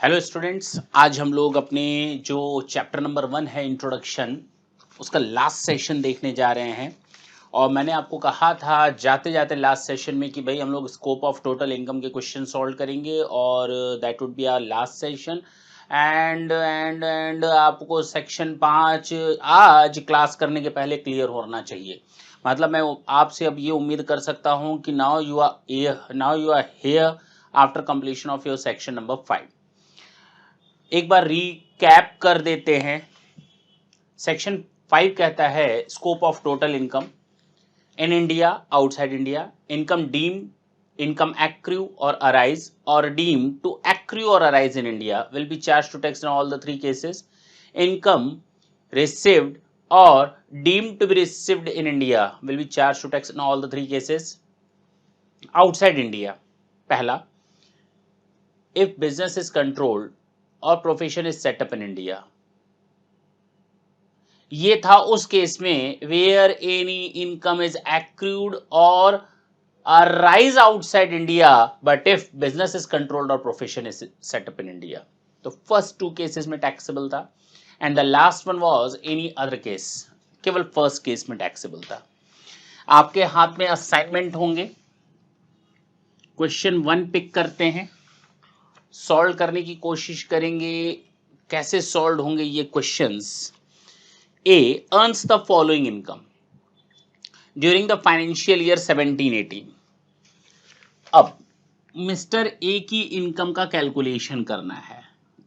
Hello students, आज हम लोग अपने जो चैप्टर नंबर 1 है इंट्रोडक्शन, उसका लास्ट सेशन देखने जा रहे हैं। और मैंने आपको कहा था जाते जाते लास्ट सेशन में कि भाई हम लोग स्कोप ऑफ टोटल इनकम के क्वेश्चन सॉल्व करेंगे और that would be our last session. And आपको सेक्शन 5 आज क्लास करने के पहले क्लियर होना चाहिए। मतलब मैं आपसे अब ये उम्मीद कर सकता हूँ कि now you are here after completion of your section number 5। एक बार रीकैप कर देते हैं। सेक्शन 5 कहता है scope of total income in India, outside India, income deem, income accrue or arise or deemed to accrue or arise in India will be charged to tax in all the three cases. Income received or deemed to be received in India will be charged to tax in all the three cases. Outside India, पहला, if business is controlled or profession is set up in India. ये था उस case में where any income is accrued or arise outside India but if business is controlled or profession is set up in India. तो first two cases में taxable था and the last one was any other case, केवल first case में taxable था। आपके हाथ में assignment होंगे, क्वेश्चन 1 पिक करते हैं, सॉल्व करने की कोशिश करेंगे। कैसे सॉल्व होंगे ये questions? A earns the following income during the financial year 17-18। अब मिस्टर ए की इनकम का कैलकुलेशन करना है,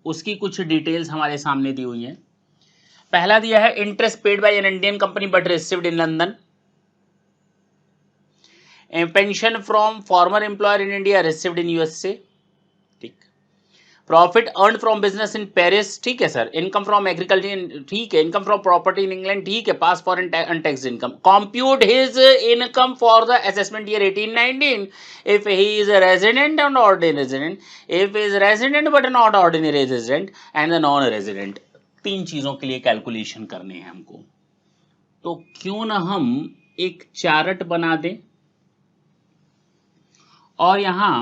उसकी कुछ डिटेल्स हमारे सामने दी हुई हैं। पहला दिया है interest paid by an Indian company but received in London, pension from former employer in India received in USA. Profit earn from business in Paris, ठीक है सर। इनकम फ्रॉम एग्रीकल्चर, ठीक है। Income from property in England, ठीक है। Past foreign untaxed income. Compute his income for the assessment year 18-19 if he is a resident and ordinary resident, if he is resident but not ordinary resident and the non resident। तीन चीजों के लिए calculation करने हैं हमको, तो क्यों ना हम एक चार्ट बना दें और यहां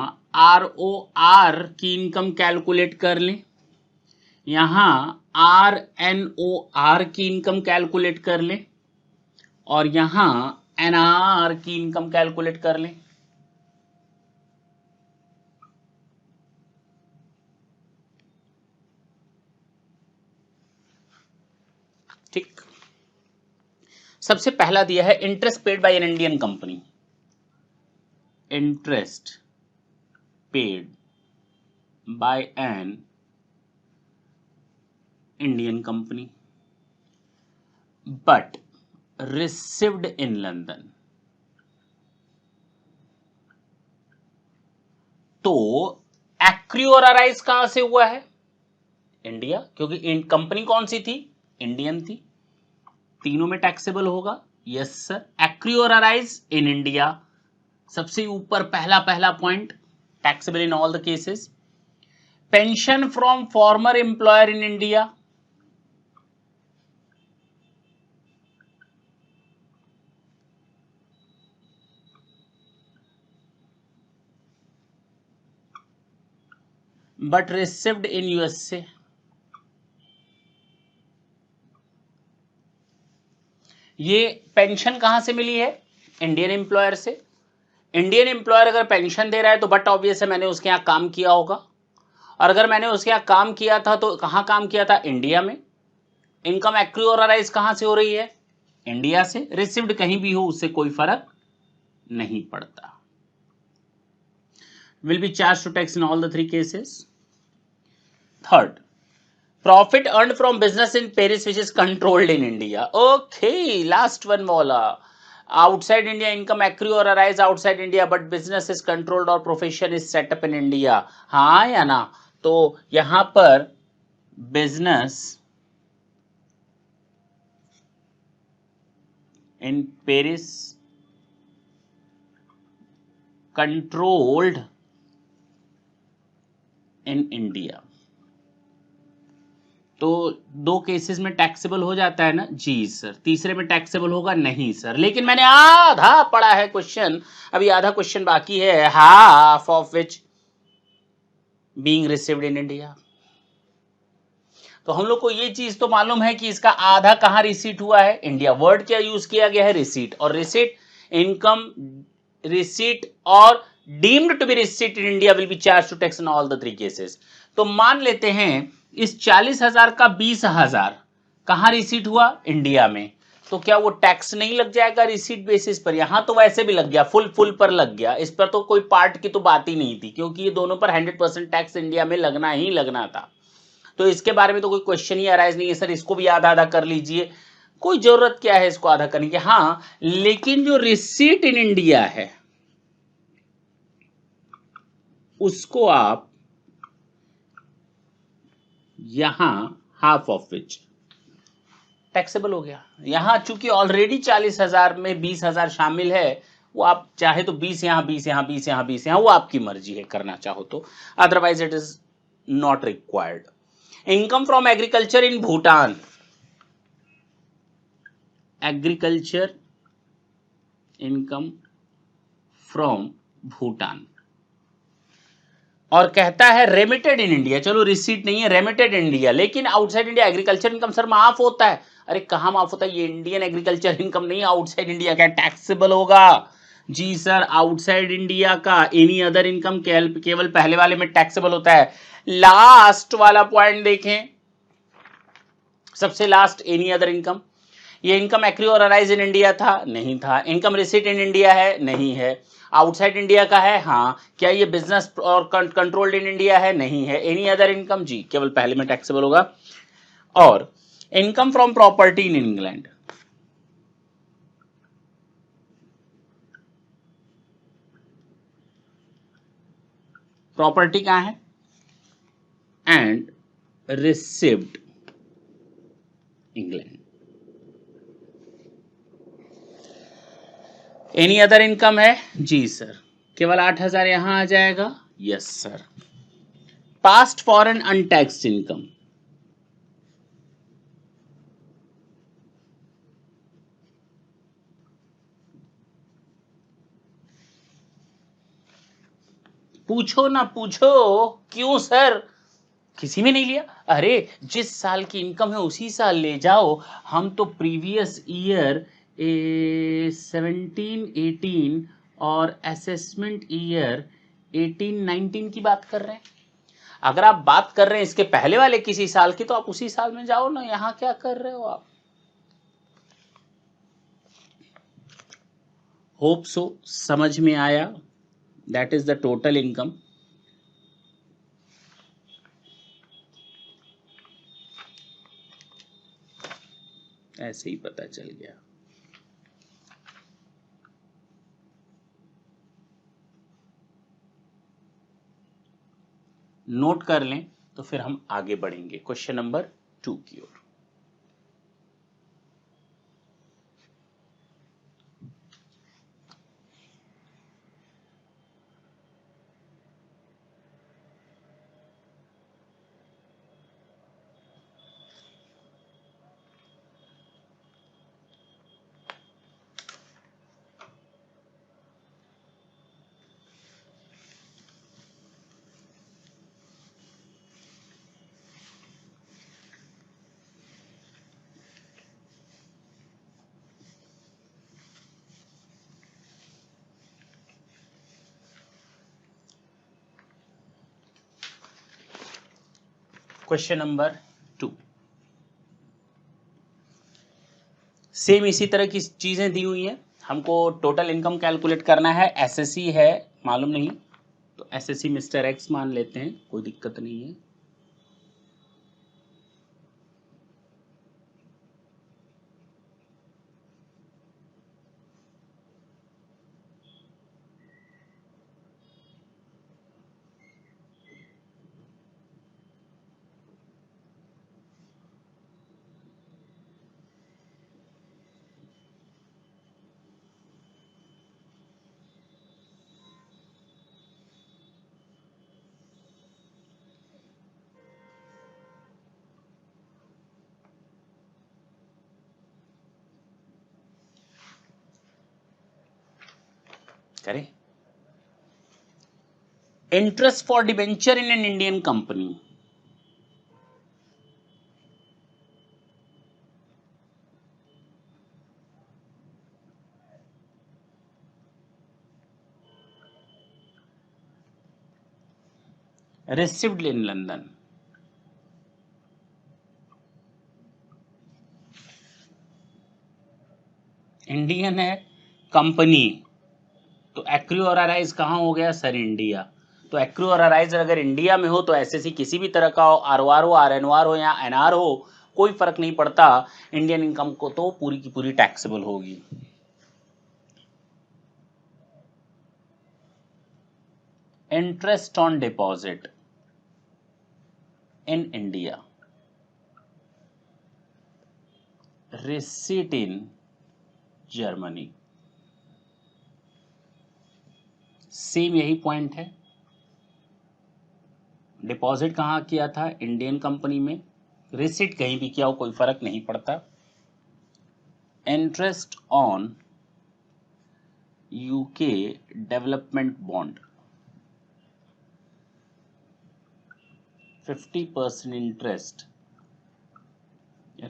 ROR की इनकम कैलकुलेट कर लें, यहां RNOR की इनकम कैलकुलेट कर लें और यहां NR की इनकम कैलकुलेट कर लें। ठीक, सबसे पहला दिया है interest paid by an Indian company. Interest paid by an Indian company but received in London। तो एक्रू और अराइज कहां से हुआ है? इंडिया, क्योंकि कंपनी कौन सी थी? इंडियन थी। तीनों में टैक्सेबल होगा। यस सर, एक्रू और अराइज इन इंडिया, सबसे ऊपर पहला point, taxable in all the cases। pension from former employer in India, but received in USA। ये पेंशन कहां से मिली है? इंडियन एम्प्लॉयर से। इंडियन एम्प्लॉयर अगर पेंशन दे रहा है तो बट ऑब्वियस है मैंने उसके यहाँ काम किया होगा, और अगर मैंने उसके यहाँ काम किया था तो कहाँ काम किया था? इंडिया में। इनकम एक्रू और अराइज कहाँ से हो रही है? इंडिया से। रिसीव्ड कहीं भी हो उससे कोई फर्क नहीं पड़ता। Will be charge to tax in all the three cases. Third, profit earn from business in Paris which is controlled in India. Okay, last one वाला, outside India income accrue or arise outside India but business is controlled or profession is set up in India। हाँ या ना? तो यहां पर business in Paris controlled in India, तो दो cases में टैक्सेबल हो जाता है ना? जी सर। तीसरे में टैक्सेबल होगा? नहीं सर। लेकिन मैंने आधा पढ़ा है क्वेश्चन, अभी आधा क्वेश्चन बाकी है। Half of which being received in India. तो हम लोग को ये चीज तो मालूम है कि इसका आधा कहां रिसीट हुआ है, इंडिया। वर्ड क्या यूज किया गया है, रिसीट। और रिसीट, इनकम, रिसीट और deemed to be receipt in India will be charge to tax in all the 3 cases. तो मान लेते हैं इस 40,000 का 20,000 कहां रिसीट हुआ, इंडिया में। तो क्या वो टैक्स नहीं लग जाएगा रिसीट बेसिस पर? यहां तो वैसे भी लग गया, फुल पर लग गया, इस पर तो कोई पार्ट की तो बात ही नहीं थी, क्योंकि ये दोनों पर 100% टैक्स इंडिया में लगना ही लगना था। तो इसके बारे में तो कोई क्वेश्चन ही अराइज नहीं है सर, इसको भी आधा आधा कर लीजिए, कोई जरूरत क्या है इसको आधा करने की। हाँ, लेकिन जो रिसीट इन इंडिया है उसको आप यहां हाफ ऑफ विच टैक्सेबल हो गया। यहां चूंकि ऑलरेडी 40,000 में 20,000 शामिल है, वो आप चाहे तो 20 यहां, 20 यहां, 20 यहां, 20 यहां, वो आपकी मर्जी है, करना चाहो तो, otherwise it is not required. Income from agriculture in Bhutan, agriculture income from Bhutan, और कहता है रेमिटेड इन इंडिया। चलो रिसीट नहीं है, रेमिटेड इन इंडिया, लेकिन outside India agriculture income sir माफ होता है। अरे कहां माफ होता है, ये इंडियन एग्रीकल्चर इनकम नहीं, आउटसाइड इंडिया का टैक्सेबल होगा। जी सर, आउटसाइड इंडिया का एनी अदर इनकम केवल पहले वाले में टैक्सेबल होता है। लास्ट वाला पॉइंट देखें, सबसे लास्ट, एनी अदर इनकम। ये इनकम एक्री और अराइज इन इंडिया था, नहीं था। इनकम रिसीट इन इंडिया है, नहीं है। आउटसाइड इंडिया का है, हाँ। क्या ये बिजनेस और कंट्रोल्ड इन इंडिया है, नहीं है। एनी अदर इनकम, जी, केवल पहले में टैक्सेबल होगा। और income from property in England, property कहां है, and received England. Any other income है, जी सर, केवल 8,000 यहां आ जाएगा, yes sir. Past foreign untaxed income, पूछो ना पूछो, क्यों सर, किसी में नहीं लिया? अरे जिस साल की इनकम है उसी साल ले जाओ। हम तो प्रीवियस ईयर 17-18 और असेसमेंट ईयर 18-19 की बात कर रहे हैं। अगर आप बात कर रहे हैं इसके पहले वाले किसी साल की, तो आप उसी साल में जाओ ना, यहां क्या कर रहे हो आप। होप सो समझ में आया। That is the total income. ऐसे ही पता चल गया। नोट कर लें तो फिर हम आगे बढ़ेंगे क्वेश्चन नंबर 2 की ओर। क्वेश्चन नंबर 2, सेम इसी तरह की चीजें दी हुई हैं। हमको टोटल इनकम कैलकुलेट करना है, एसएससी है मालूम नहीं, तो एसएससी मिस्टर एक्स मान लेते हैं, कोई दिक्कत नहीं है। करें, interest for debenture in an Indian company, received in London. Indian है कंपनी, तो एक्रू और अराइज कहाँ हो गया सर? इंडिया। तो एक्रू और अराइज अगर इंडिया में हो तो एसएससी किसी भी तरह का हो, आरओआर हो, आरएनओआर हो या एनआर हो, कोई फर्क नहीं पड़ता, इंडियन इनकम को तो पूरी की पूरी टैक्सेबल होगी। Interest on deposit in India, receipt in Germany, same यही पॉइंट है। डिपॉजिट कहाँ किया था? इंडियन कंपनी में। रिसीट कहीं भी किया हो कोई फर्क नहीं पड़ता। Interest on UK development bond, 50% interest,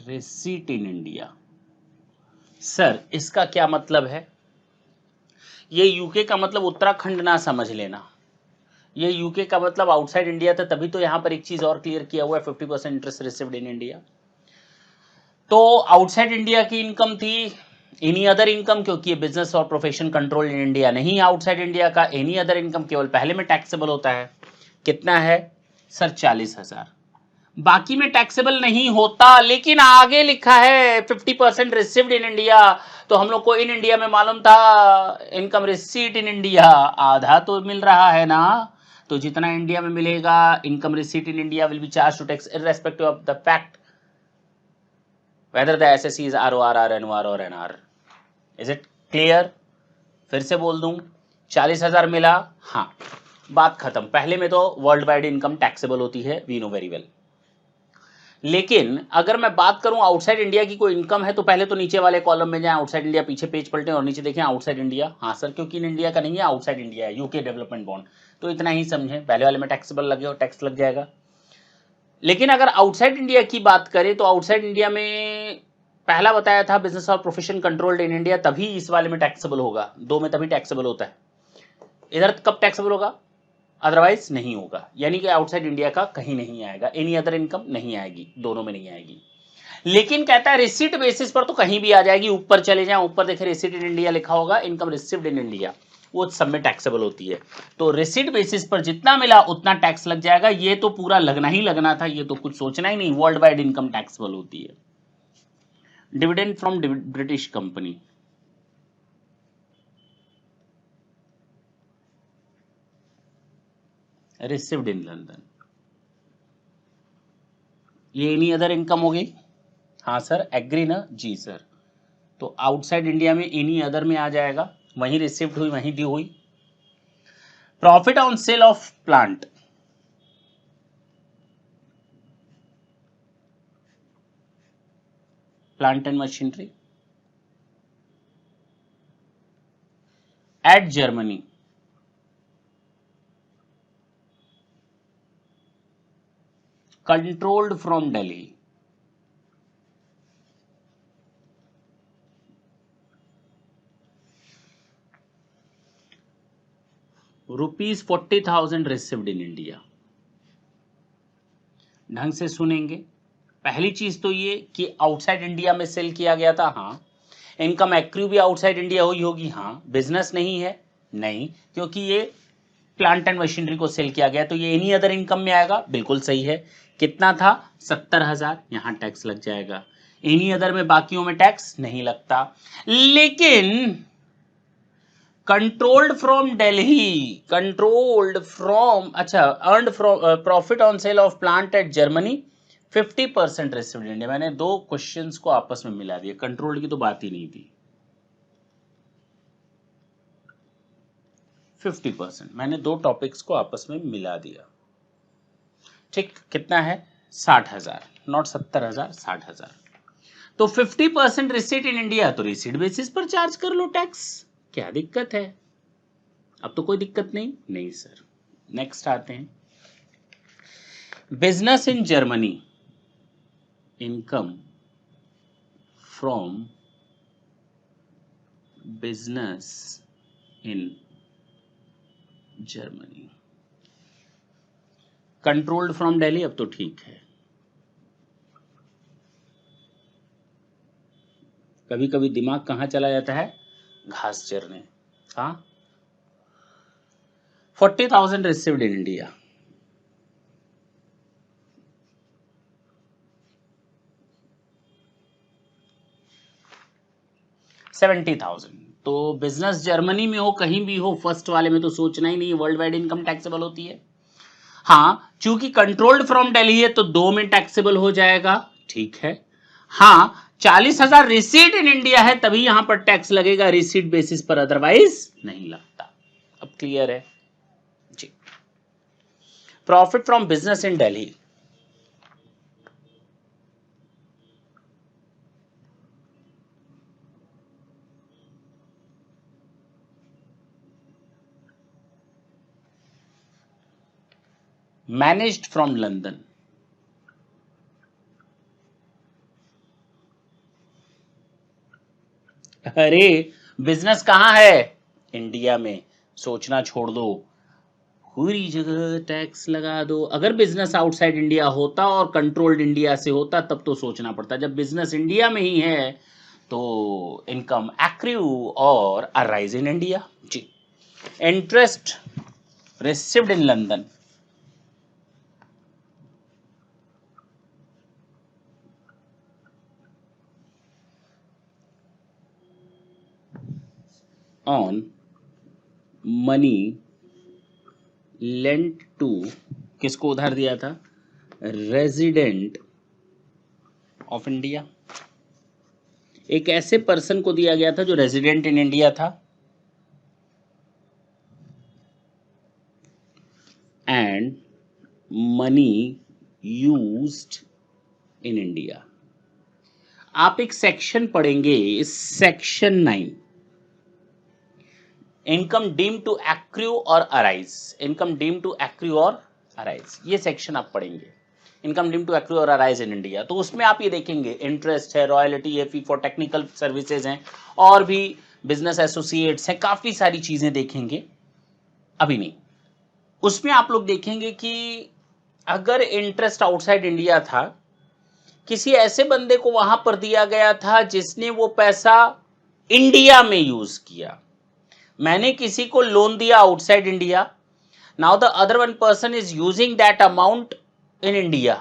receipt in India. Sir इसका क्या मतलब है? ये यूके का मतलब उत्तराखंड ना समझ लेना, ये यूके का मतलब आउटसाइड इंडिया था, तभी तो यहां पर एक चीज और क्लियर किया हुआ है, 50% इंटरेस्ट रिसीव्ड इन इंडिया। तो आउटसाइड इंडिया की इनकम थी एनी अदर इनकम, क्योंकि ये बिजनेस और प्रोफेशन कंट्रोल इन इंडिया नहीं, आउटसाइड इंडिया का एनी अदर इनकम केवल पहले में टैक्सेबल होता है। कितना है सर? 40,000। बाकी में टैक्सेबल नहीं होता, लेकिन आगे लिखा है 50% रिसीव्ड इन इंडिया, तो हम लोग को इन इंडिया में मालूम था इनकम रिसीट इन इंडिया, आधा तो मिल रहा है ना। तो जितना इंडिया में मिलेगा income receipt in India will be charge to tax irrespective of the fact whether the SSC is ROR, RNOR or NR. Is it clear? फिर से बोल दूं, 40,000 मिला, हाँ बात खत्म। पहले में तो वर्ल्ड वाइड इनकम टैक्सेबल होती है, वी नो वेरी वेल। लेकिन अगर मैं बात करूं आउटसाइड इंडिया की कोई इनकम है, तो पहले तो नीचे वाले कॉलम में जाएं, आउटसाइड इंडिया, पीछे पेज पलटें और नीचे देखें आउटसाइड इंडिया। हाँ सर, क्योंकि इन इंडिया का नहीं है, आउटसाइड इंडिया है, यूके डेवलपमेंट बॉन्ड। तो इतना ही समझें, पहले वाले में टैक्सेबल लगे और टैक्स लग जाएगा। लेकिन अगर आउटसाइड इंडिया की बात करें तो आउटसाइड इंडिया में पहला बताया था बिजनेस और प्रोफेशन कंट्रोल्ड इन इंडिया, तभी इस वाले में टैक्सेबल होगा, दो में तभी टैक्सेबल होता है। इधर कब टैक्सेबल होगा? अदरवाइज नहीं होगा, यानी कि आउटसाइड इंडिया का कहीं नहीं आएगा, एनी अदर इनकम नहीं आएगी, दोनों में नहीं आएगी। लेकिन कहता है रिसीट बेसिस पर तो कहीं भी आ जाएगी। ऊपर चले जाएं, ऊपर देखें रिसीट इन इंडिया लिखा होगा, इनकम रिसीव्ड इन इंडिया, वो सब में टैक्सेबल होती है। तो रिसीट बेसिस पर जितना मिला उतना टैक्स लग जाएगा, ये तो पूरा लगना ही लगना था, ये तो कुछ सोचना ही नहीं, वर्ल्ड वाइड इनकम टैक्सेबल होती है। Dividend from British company, received in London, ये एनी अदर इनकम हो गई। हाँ सर एग्री ना? जी सर। तो आउटसाइड इंडिया में एनी अदर में आ जाएगा, वहीं रिसिव्ड हुई वहीं दी हुई। Profit on sale of plant, plant and machinery at Germany, controlled from Delhi, ₹40,000 received in India. ढंग से सुनेंगे, पहली चीज तो ये कि आउटसाइड इंडिया में सेल किया गया था, हाँ। इनकम एक्रू भी आउटसाइड इंडिया हुई होगी, हाँ। बिजनेस नहीं है, नहीं, क्योंकि ये प्लांट एंड मशीनरी को सेल किया गया, तो ये एनी अदर इनकम में आएगा, बिल्कुल सही है। कितना था? 70,000, यहां टैक्स लग जाएगा। एनी अदर में बाकियों में टैक्स नहीं लगता। लेकिन controlled from Delhi, controlled from, अच्छा, earned from profit on sale of plant at Germany, 50% received India. मैंने दो क्वेश्चंस को आपस में मिला दिया, कंट्रोल्ड की तो बात ही नहीं थी। 50%, मैंने दो टॉपिक्स को आपस में मिला दिया। ठीक, कितना है? 60,000, नॉट 70,000, 60,000। तो 50% रिसीट इन इंडिया, तो रिसीट बेसिस पर चार्ज कर लो टैक्स, क्या दिक्कत है? अब तो कोई दिक्कत नहीं, नहीं सर। नेक्स्ट आते हैं, business in Germany, income from business in Germany, controlled from Delhi, अब तो ठीक है। कभी कभी दिमाग कहाँ चला जाता है, घास चरने। हाँ, 40,000 रिसीव्ड इन इंडिया। 70,000। तो बिजनेस जर्मनी में हो, कहीं भी हो, फर्स्ट वाले में तो सोचना ही नहीं, वर्ल्ड वाइड इनकम टैक्सेबल होती है। हाँ, चूंकि कंट्रोल्ड फ्रॉम दिल्ली है तो 2 में टैक्सेबल हो जाएगा, ठीक है। हाँ, 40,000 रिसीट इन इंडिया है तभी यहां पर टैक्स लगेगा, रिसीट बेसिस पर अदरवाइज नहीं लगता। अब क्लियर है जी। Profit from business in Delhi, managed from London. अरे बिजनेस कहां है, इंडिया में, सोचना छोड़ दो, पूरी जगह टैक्स लगा दो। अगर बिजनेस आउटसाइड इंडिया होता और कंट्रोल्ड इंडिया से होता तब तो सोचना पड़ता, जब बिजनेस इंडिया में ही है तो इनकम एक्रू और अराइज इन इंडिया जी। Interest received in London, on money lent to, किसको उधार दिया था, रेजिडेंट ऑफ इंडिया। एक ऐसे पर्सन को दिया गया था जो रेजिडेंट इन इंडिया था, and money used in India. आप एक सेक्शन पढ़ेंगे, section 9, income deem to accrue और arise. Income deem to accrue और अराइज, ये सेक्शन आप पढ़ेंगे, इनकम डीम टू एक्रू और अराइज इन इंडिया। तो उसमें आप ये देखेंगे इंटरेस्ट है, रॉयल्टी है, फी फॉर टेक्निकल सर्विसेज हैं, और भी बिजनेस एसोसिएट्स हैं, काफी सारी चीजें देखेंगे। अभी नहीं, उसमें आप लोग देखेंगे कि अगर इंटरेस्ट आउटसाइड इंडिया था, किसी ऐसे बंदे को वहां पर दिया गया था जिसने वो पैसा इंडिया में यूज किया। मैंने किसी को लोन दिया outside India, now the other one person is using that amount in India.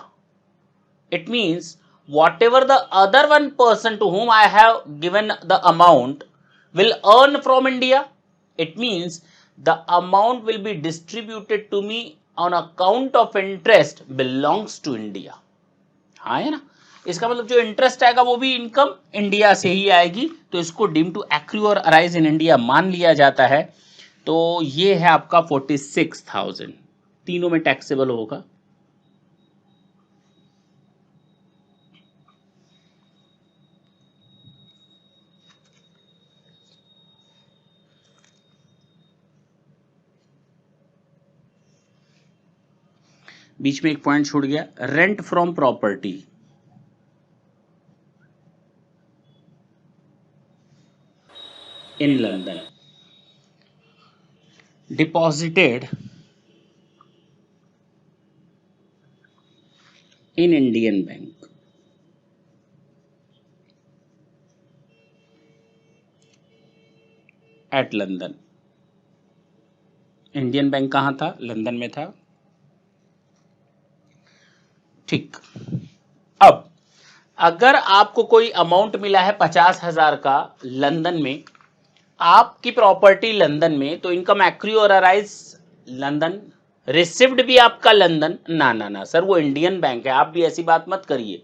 It means whatever the other one person to whom I have given the amount will earn from India, it means the amount will be distributed to me on account of interest belongs to India। हाँ है ना, इसका मतलब जो interest आएगा वो भी income India से ही आएगी, तो इसको डीम टू एक्रू और अराइज इन इंडिया मान लिया जाता है। तो ये है आपका 46,000, तीनों में टैक्सेबल होगा। बीच में एक पॉइंट छूट गया, rent from property. In London, deposited in Indian bank, at London. Indian bank कहां था, लंदन में था, ठीक। अब अगर आपको कोई अमाउंट मिला है 50,000 का लंदन में, आपकी प्रॉपर्टी लंदन में, तो इनकम एक्रू और अराइज लंदन, रिसिव्ड भी आपका लंदन। ना ना ना सर, वो इंडियन बैंक है, आप भी ऐसी बात मत करिए।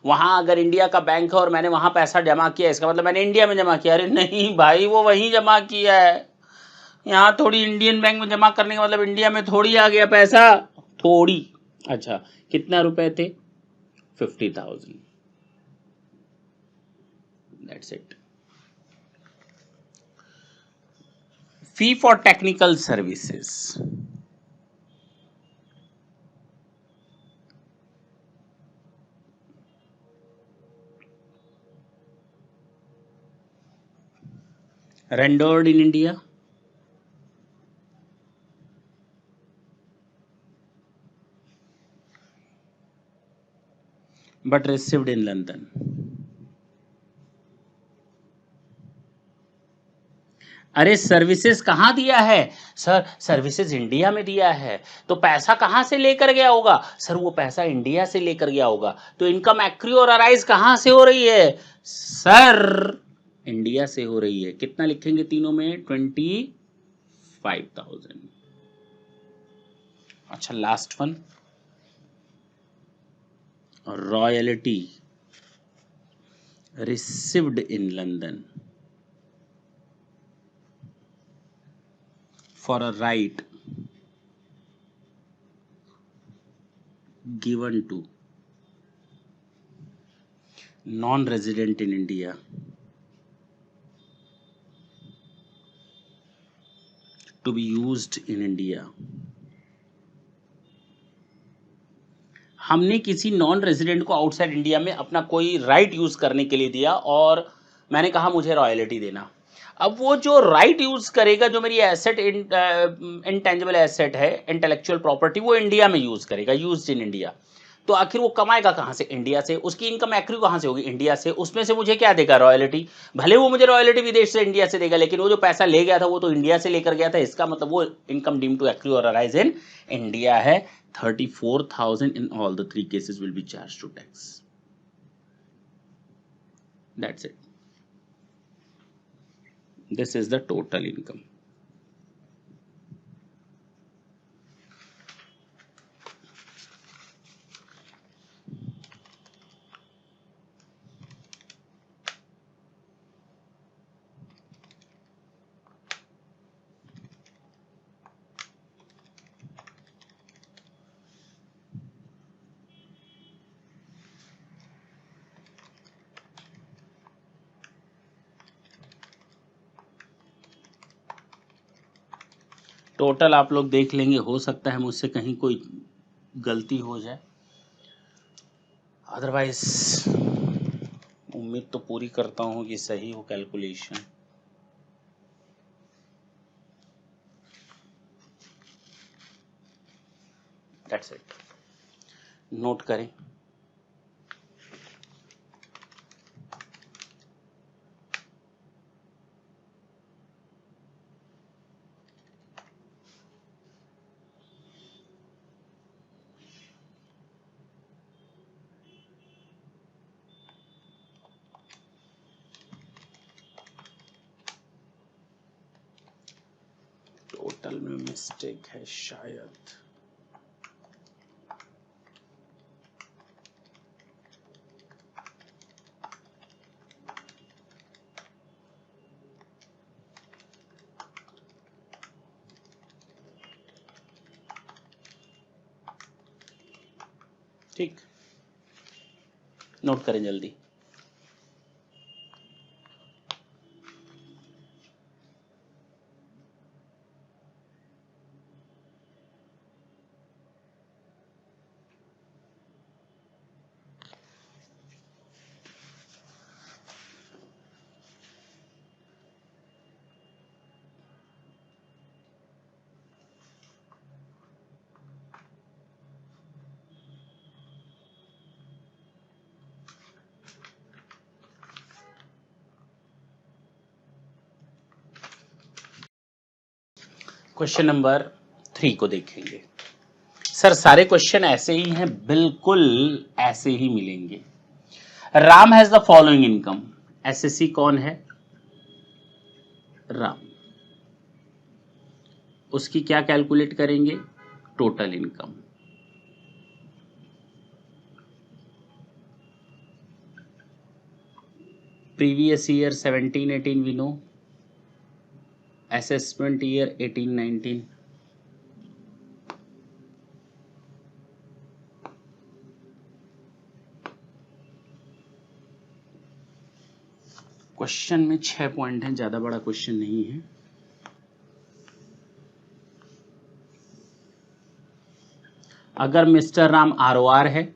वहां अगर इंडिया का बैंक है और मैंने वहां पैसा जमा किया, इसका मतलब मैंने इंडिया में जमा किया। अरे नहीं भाई, वो वहीं जमा किया है, यहाँ थोड़ी इंडियन बैंक में जमा करने का मतलब इंडिया में थोड़ी आ गया पैसा, थोड़ी। अच्छा, कितना रुपए थे, 50,000, that's it. Fee for technical services, rendered in India, but received in London. अरे सर्विसेज कहाँ दिया है सर? सर्विसेज इंडिया में दिया है, तो पैसा कहाँ से लेकर गया होगा सर? वो पैसा इंडिया से लेकर गया होगा। तो इनकम एक्रू और अराइज कहाँ से हो रही है सर? इंडिया से हो रही है। कितना लिखेंगे तीनों में? 25,000। अच्छा last one, royalty received in London for a right given to non-resident in India to be used in India। हमने किसी नॉन रेजिडेंट को आउटसाइड इंडिया में अपना कोई राइट यूज करने के लिए दिया और मैंने कहा मुझे रॉयल्टी देना। अब वो जो राइट यूज करेगा, जो मेरी एसेट इंटेंजिबल एसेट है, इंटेलेक्चुअल प्रॉपर्टी, वो इंडिया में यूज करेगा, यूज्ड इन इंडिया। तो आखिर वो कमाएगा कहाँ से? इंडिया से। उसकी इनकम एक्रू कहाँ से होगी? इंडिया से। उसमें से मुझे क्या देगा? रॉयल्टी। भले वो मुझे रॉयल्टी विदेश से, इंडिया से देगा, लेकिन वो जो पैसा ले गया था वो तो इंडिया से लेकर गया था। इसका मतलब वो इनकम डीम टू एक्रू और अराइज इन इंडिया है। 34,000 in all the three cases will be charged to tax. That's it. This is the total income. Total आप लोग देख लेंगे, हो सकता है मुझसे कहीं कोई गलती हो जाए, अदरवाइज उम्मीद तो पूरी करता हूं कि सही हो कैलकुलेशन। That's it. नोट करें। टोटल में मिस्टेक है शायद। ठीक, नोट करें जल्दी। क्वेश्चन नंबर 3 को देखेंगे। सर सारे क्वेश्चन ऐसे ही हैं, बिल्कुल ऐसे ही मिलेंगे। Ram has the following income. SSC कौन है? राम। उसकी क्या कैलकुलेट करेंगे? Total income. Previous year 17-18 we know, assessment year 18-19। Question में 6 पॉइंट हैं, ज्यादा बड़ा क्वेश्चन नहीं है। अगर मिस्टर राम आरओआर है,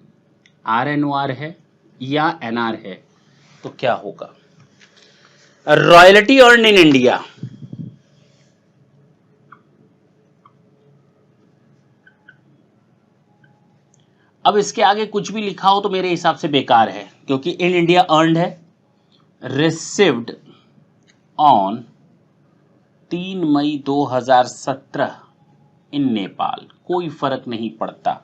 आरएनओआर है या एनआर है तो क्या होगा? रॉयल्टी अर्न इन इंडिया, अब इसके आगे कुछ भी लिखा हो तो मेरे हिसाब से बेकार है, क्योंकि इन इंडिया अर्नड है, रिसीव्ड ऑन 3 मई 2017 इन नेपाल, कोई फर्क नहीं पड़ता।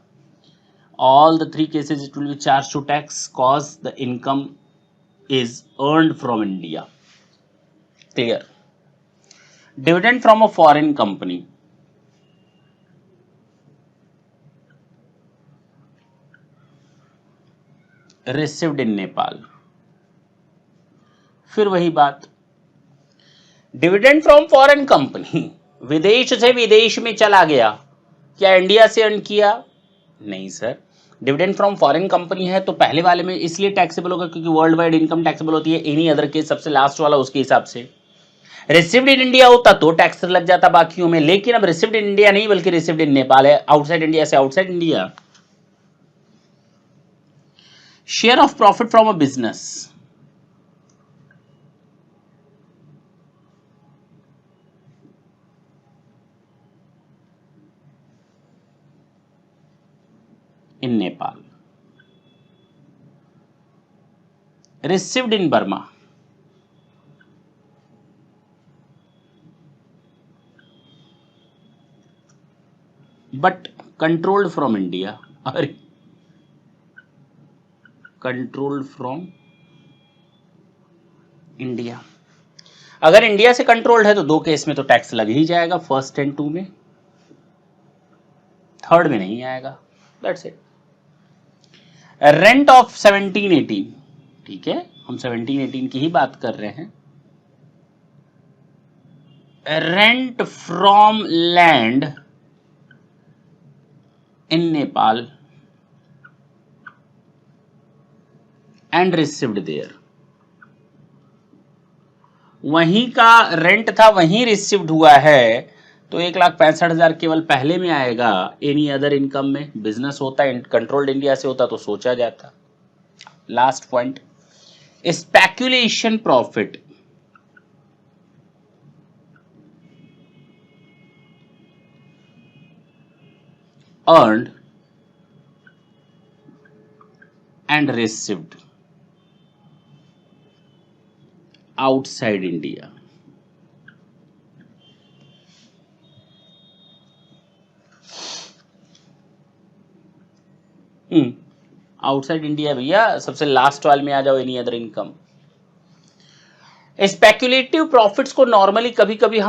All the three cases it will be charged to tax cause the income is earned from India. Clear? Dividend from a foreign company. Received in Nepal. फिर वही बात, dividend from foreign company, विदेश से विदेश में चला गया, क्या इंडिया से अर्न किया? नहीं sir. Dividend from foreign company है तो पहले वाले में इसलिए टैक्सेबल होगा क्योंकि वर्ल्ड वाइड इनकम टैक्सेबल होती है, एनी अदर केस सबसे लास्ट वाला उसके हिसाब से। रिसीव्ड इन इंडिया होता तो टैक्स लग जाता बाकियों में, लेकिन अब रिसीव्ड इन इंडिया नहीं बल्कि रिसीव्ड इन नेपाल है, आउटसाइड इंडिया से outside India. Share of profit from a business, in Nepal, received in Burma, but controlled from India. अरे कंट्रोल्ड फ्रॉम इंडिया, अगर इंडिया से कंट्रोल्ड है तो दो केस में तो टैक्स लग ही जाएगा, फर्स्ट एंड टू में, थर्ड में नहीं आएगा। That's it. रेंट ऑफ 17-18, ठीक है, हम 17-18 की ही बात कर रहे हैं। Rent from land in Nepal and received there, वहीं का रेंट था वहीं रिसीव्ड हुआ है, तो 1,65,000 केवल पहले में आएगा, एनी अदर इनकम में। बिजनेस होता है कंट्रोल्ड इंडिया से होता तो सोचा जाता। Last point, speculation profit, earned and received outside India. Outside India भैया, सबसे लास्ट वाले में आ जाओ, any other income. Speculative profits को नॉर्मली कभी कभी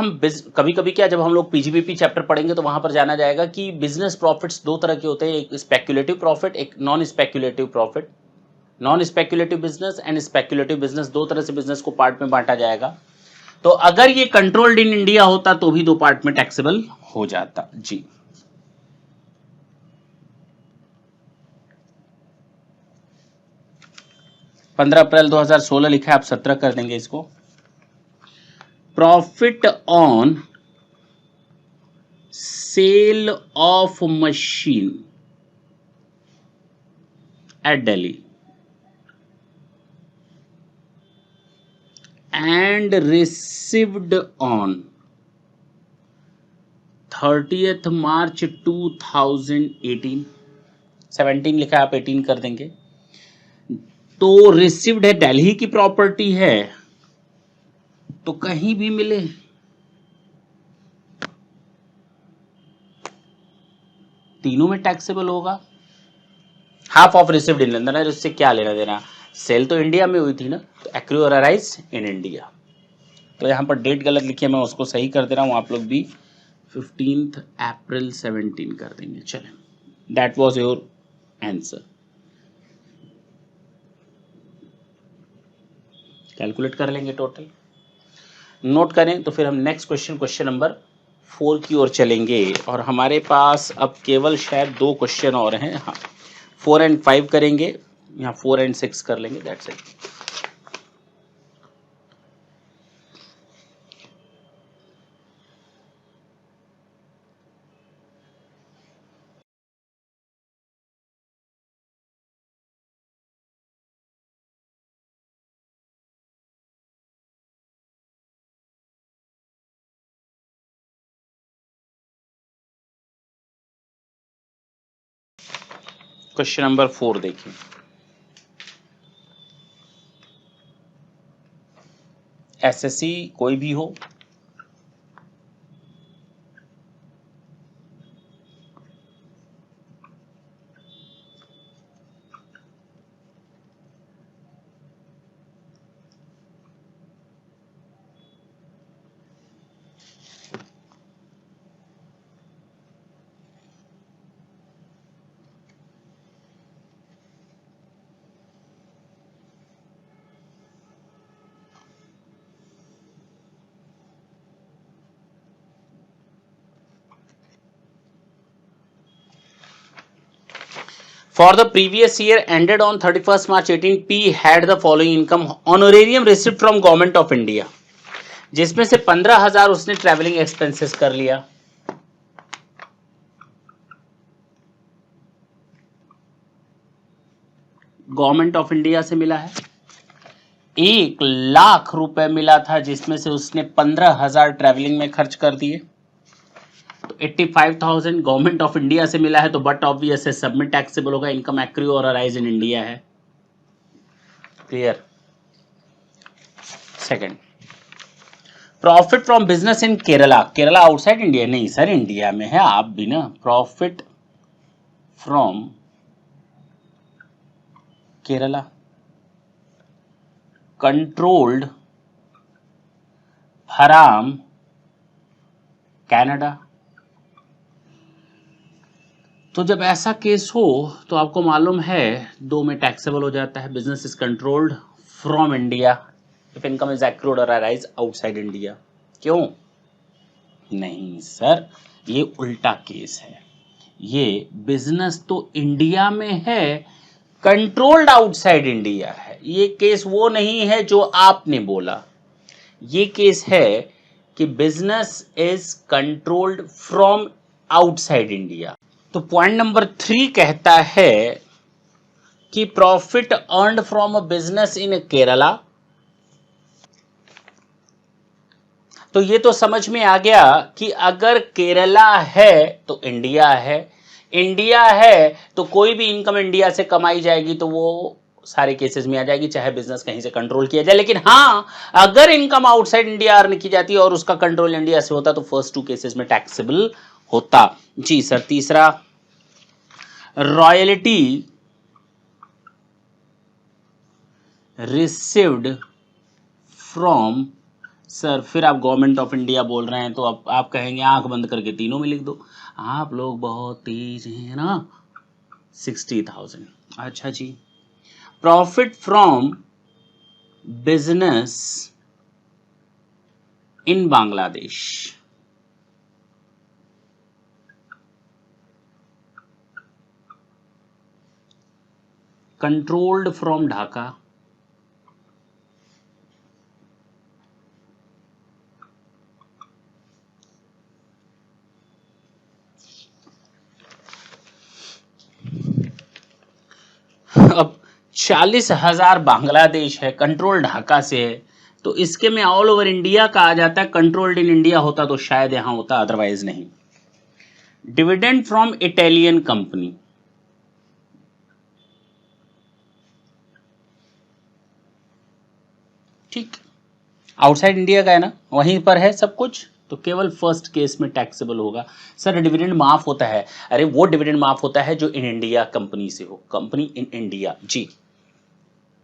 क्या, जब हम लोग पीजीबीपी चैप्टर पढ़ेंगे तो वहां पर जाना जाएगा कि बिजनेस प्रॉफिट्स दो तरह के होते हैं, एक स्पेक्युलेटिव प्रॉफिट, एक non speculative profit. Non speculative business and speculative business, दो तरह से बिजनेस को पार्ट में बांटा जाएगा। तो अगर ये कंट्रोल्ड इन इंडिया होता तो भी दो पार्ट में टैक्सेबल हो जाता। जी, अप्रैल 2016 लिखा है, आप 17 कर देंगे इसको। Profit on sale of machine eight Delhi and received on 30 मार्च 2018, 17 लिखा है, आप 18 कर देंगे। तो रिसीव्ड है, दिल्ली की प्रॉपर्टी है, तो कहीं भी मिले तीनों में टैक्सेबल होगा। Half of received in London है, उससे क्या लेना देना, सेल तो इंडिया में हुई थी ना, तो एक्रू अराइज इन इंडिया। तो यहाँ पर डेट गलत लिखी है, मैं उसको सही कर दे रहा हूँ, आप लोग भी 15 अप्रैल 17 कर देंगे। चलें, that was your answer. Calculate कर लेंगे टोटल, नोट करें तो फिर हम नेक्स्ट क्वेश्चन नंबर 4 की ओर चलेंगे। और हमारे पास अब केवल शायद 2 क्वेश्चन और हैं। हाँ, 4 एंड 5 करेंगे, यहाँ 4 एंड 6 कर लेंगे, दैट्स इट। क्वेश्चन नंबर 4 देखिए। एसएससी कोई भी हो, For the previous year ended on 31st March 18, P had the following income honorarium received from Government of India, जिसमें से 15,000 उसने ट्रैवलिंग एक्सपेंसेस कर लिया, गवर्नमेंट ऑफ इंडिया से मिला है। 1,00,000 रुपए मिला था जिसमें से उसने 15,000 ट्रैवलिंग में खर्च कर दिए, तो 85,000 गवर्नमेंट ऑफ इंडिया से मिला है, तो बट ऑब्वियस है सबमिट टैक्सेबल होगा, इनकम एक्रू और अराइज इन इंडिया है। Clear. Second, profit from business in Kerala, Kerala outside India? नहीं सर, इंडिया में है, आप भी ना। Profit from Kerala controlled from Canada. तो जब ऐसा केस हो तो आपको मालूम है दो में टैक्सेबल हो जाता है। Business is controlled from India if income is accrued or arise outside India. क्यों? नहीं सर, ये उल्टा केस है। ये बिजनेस तो इंडिया में है, कंट्रोल्ड आउटसाइड इंडिया है। ये केस वो नहीं है जो आपने बोला। ये केस है कि business is controlled from outside India. तो पॉइंट नंबर 3 कहता है कि profit earned from a business in Kerala. तो ये तो समझ में आ गया कि अगर केरला है तो इंडिया है, इंडिया है तो कोई भी इनकम इंडिया से कमाई जाएगी तो वो सारे केसेस में आ जाएगी, चाहे बिजनेस कहीं से कंट्रोल किया जाए। लेकिन हाँ, अगर इनकम आउटसाइड इंडिया अर्न की जाती है और उसका कंट्रोल इंडिया से होता तो फर्स्ट 2 केसेस में टैक्सेबल होता। जी सर। तीसरा, रॉयल्टी रिसीव्ड फ्रॉम, सर फिर आप गवर्नमेंट ऑफ इंडिया बोल रहे हैं तो आप कहेंगे आंख बंद करके तीनों में लिख दो, आप लोग बहुत तेज हैं ना। 60,000। अच्छा जी। Profit from business in Bangladesh, controlled from Dhaka, अब 40,000 बांग्लादेश है, कंट्रोल ढाका से है, तो इसके में ऑल ओवर इंडिया का आ जाता है। कंट्रोल्ड इन इंडिया होता तो शायद यहां होता, अदरवाइज नहीं। डिविडेंड फ्रॉम इटालियन कंपनी, ठीक, आउटसाइड इंडिया का है ना, वहीं पर है सब कुछ, तो केवल फर्स्ट केस में टैक्सेबल होगा। सर डिविडेंड माफ होता है? अरे वो डिविडेंड माफ होता है जो इन इंडिया कंपनी से हो, कंपनी इन इंडिया। जी,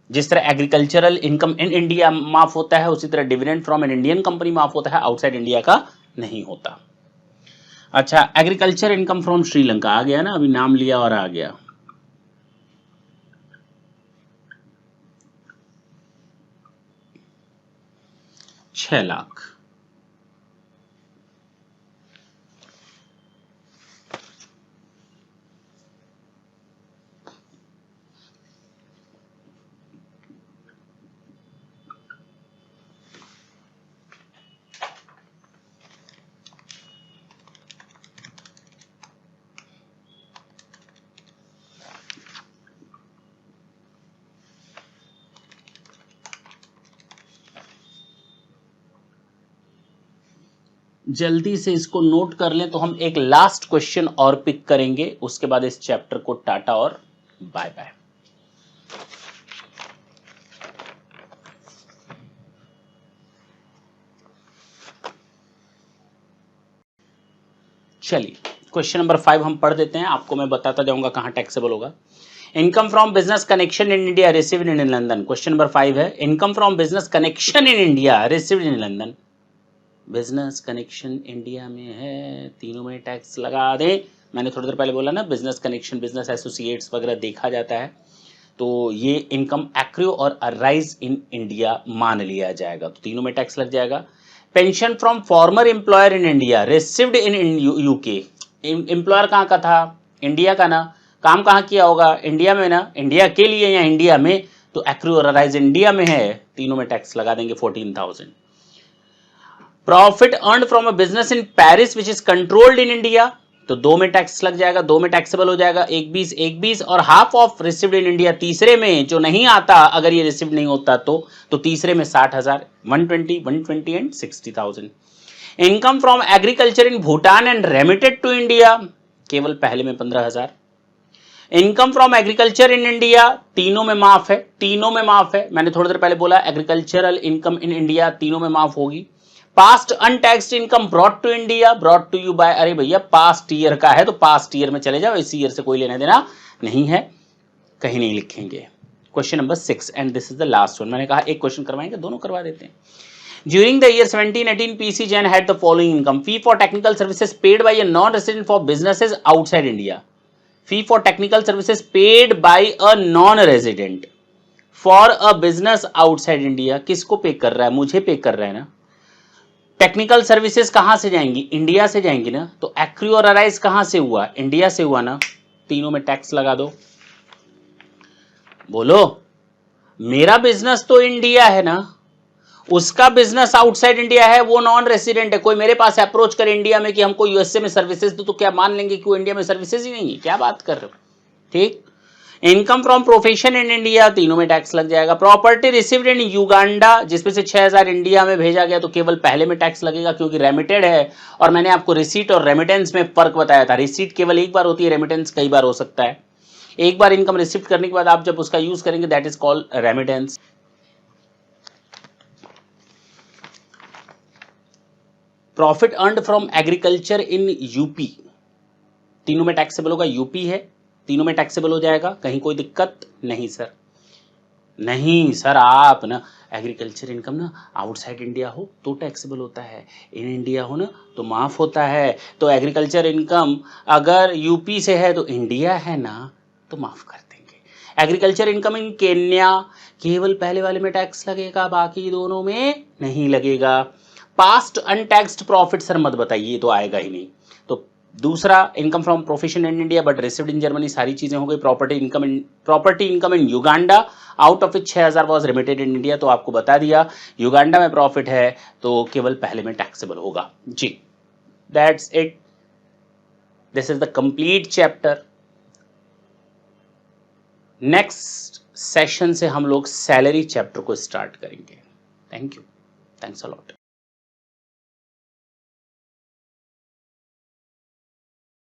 जिस तरह एग्रीकल्चरल इनकम इन इंडिया माफ होता है, उसी तरह dividend from N Indian company माफ होता है, आउटसाइड इंडिया का नहीं होता। अच्छा, एग्रीकल्चर इनकम फ्रॉम श्रीलंका आ गया ना, अभी नाम लिया और आ गया। ₹6,00,000। जल्दी से इसको नोट कर लें तो हम एक लास्ट क्वेश्चन और पिक करेंगे, उसके बाद इस चैप्टर को टाटा और बाय बाय। चलिए क्वेश्चन नंबर 5 हम पढ़ देते हैं, आपको मैं बताता जाऊंगा कहां टैक्सेबल होगा। Income from business connection in India received in London. Question number 5 है income from business connection in India received in London. Business connection India में है, तीनों में टैक्स लगा दें। मैंने थोड़ी देर पहले बोला ना बिजनेस कनेक्शन बिजनेस एसोसिएट्स वगैरह देखा जाता है, तो ये इनकम एक्रू और अराइज इन इंडिया मान लिया जाएगा, तो तीनों में टैक्स लग जाएगा। Pension from former employer in India received in UK. Employer कहाँ का था? इंडिया का ना। काम कहाँ किया होगा? इंडिया में ना। इंडिया के लिए या इंडिया में, तो एक्रू और अराइज इंडिया में है, तीनों में टैक्स लगा देंगे 14,000। Profit earn from a business in Paris which is controlled in India, तो दो में टैक्स लग जाएगा, दो में टैक्सेबल हो जाएगा, 1 20 और half of received in India तीसरे में जो नहीं आता, अगर ये रिसीव्ड नहीं होता तो तीसरे में 60,000, 120 and 60,000। Income from agriculture in Bhutan and remitted to India, केवल पहले में 15,000। Income from agriculture in India तीनों में माफ है, तीनों में माफ है। मैंने थोड़ी देर पहले बोला एग्रीकल्चरल इनकम इन इंडिया तीनों में माफ होगी। Past untaxed income brought to India, brought to you by, अरे भैया पास्ट ईयर का है तो पास्ट ईयर में चले जाओ, इसी ईयर से कोई लेना देना नहीं है, कहीं नहीं लिखेंगे। Question number 6 and this is the last one. मैंने कहा एक क्वेश्चन करवाएंगे, दोनों करवा देते हैं। During the year 1718, PC Jain had the following income: fee for technical services paid by a non-resident for businesses outside India. Fee for technical services paid by a non-resident for a business outside India. किसको पे कर रहा है? मुझे पे कर रहा है ना। टेक्निकल सर्विसेज कहां से जाएंगी? इंडिया से जाएंगी ना। तो एक्रू और अराइज कहां से हुआ? इंडिया से हुआ ना। तीनों में टैक्स लगा दो। बोलो, मेरा बिजनेस तो इंडिया है ना, उसका बिजनेस आउटसाइड इंडिया है, वो नॉन रेसिडेंट है। कोई मेरे पास अप्रोच करे इंडिया में कि हमको यूएसए में सर्विसेज दो, तो क्या मान लेंगे कि वो इंडिया में सर्विसेज ही नहीं है? क्या बात कर रहे हो? ठीक। Income from profession in India, तीनों में टैक्स लग जाएगा। प्रॉपर्टी रिसीव्ड इन युगांडा, जिसमें से 6,000 इंडिया में भेजा गया, तो केवल पहले में टैक्स लगेगा क्योंकि रेमिटेड है। और मैंने आपको रिसीट और रेमिटेंस में फर्क बताया था। रिसीट केवल एक बार होती है, रेमिटेंस कई बार हो सकता है। एक बार इनकम रिसीव करने के बाद आप जब उसका यूज करेंगे, that is called remittance. Profit earned from agriculture in UP, तीनों में टैक्सेबल होगा। यूपी है, तीनों में टैक्सेबल हो जाएगा, कहीं कोई दिक्कत नहीं सर। नहीं सर, आप ना एग्रीकल्चर इनकम ना आउटसाइड इंडिया हो तो टैक्सेबल होता है, इन इंडिया हो ना तो माफ होता है। तो एग्रीकल्चर इनकम अगर यूपी से है तो इंडिया है ना, तो माफ कर देंगे। एग्रीकल्चर इनकम इन केन्या, केवल पहले वाले में टैक्स लगेगा, बाकी दोनों में नहीं लगेगा। पास्ट अनटैक्स्ड प्रॉफिट सर मत बताइए, तो आएगा ही नहीं। तो दूसरा, income from profession in India but received in Germany, सारी चीजें हो गई। Property income in Uganda, out of it 6,000 was remitted in India, तो आपको बता दिया युगांडा में प्रॉफिट है तो केवल पहले में टैक्सेबल होगा जी। That's it, this is the complete chapter. Next session से हम लोग सैलरी चैप्टर को स्टार्ट करेंगे। Thank you, thanks a lot.